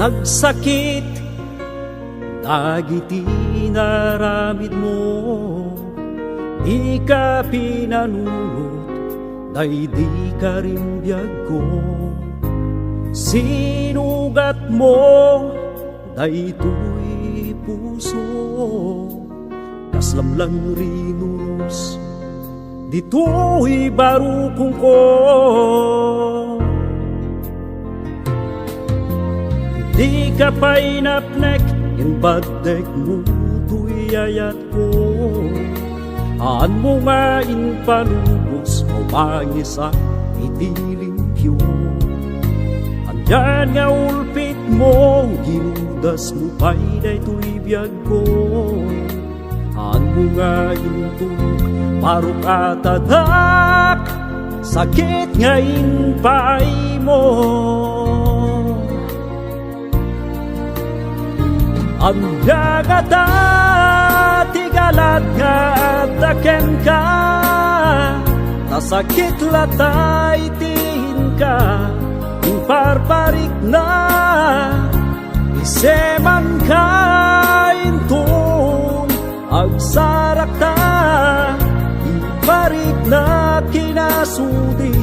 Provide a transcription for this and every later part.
nagsakit, dagiti naramid mo, di ka pinanunot, day di ka rin biyag ko. Sinugat mo, day ito'y puso, kaslamlang rinuros, dito'y barukong ko. Di ka pa'y napnek, yung badek mo to'y ayat ko. Aan mo nga inpalubos, o mangisa itilimpyo. Andyan nga ulpit mo, ginudas mo pa'y dayto'y biyag ko. Aan mo nga intulog, parok atadak, sakit nga inpay mo. Andyan nga tigalat nga adaken ka, nasakit latay tin ka, parparik na iseman ka intun agsarak ta, iparik na kinasudi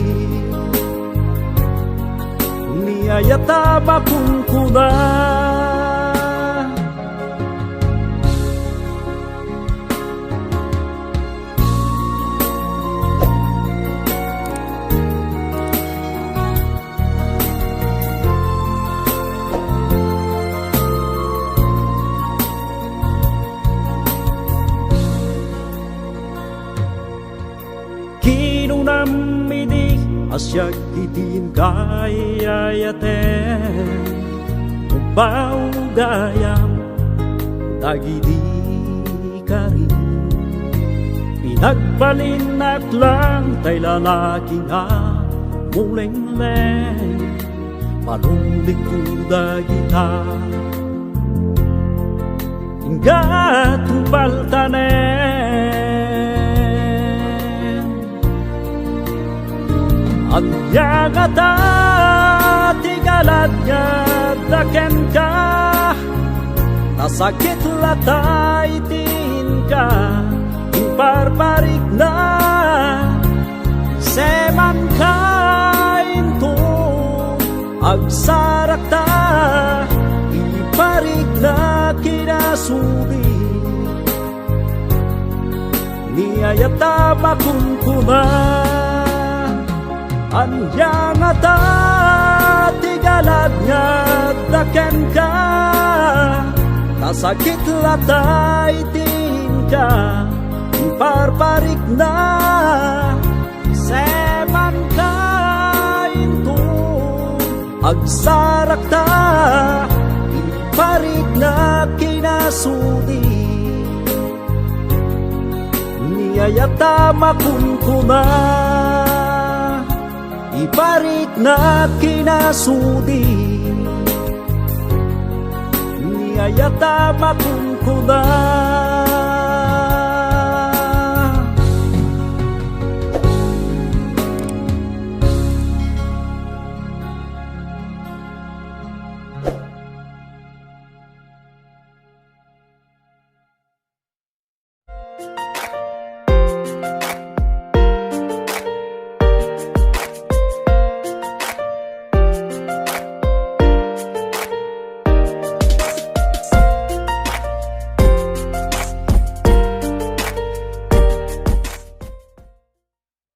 niyayata mapungkuna. Kinunamidi asyak itin kayayaten, ubaw gayam dagidi ka rin. Pinagpalinak lang tay lalaki nga muleng-leng, malundig ko dagita hingga tubaltanen. Andyan nga tigalat nga daken ka, nasakit latay tin ka, iparparik na seman ka intun agsarak ta, iparik na kinasudi niyayata makunkuna. Andyan nga tigalat nga daken ka, nasakit latay tin ka, iparparik na seman ka intun agsarak ta, iparik na kinasudi niyayata makunkuna. Iparik na kinasudi niyayata makunkuna.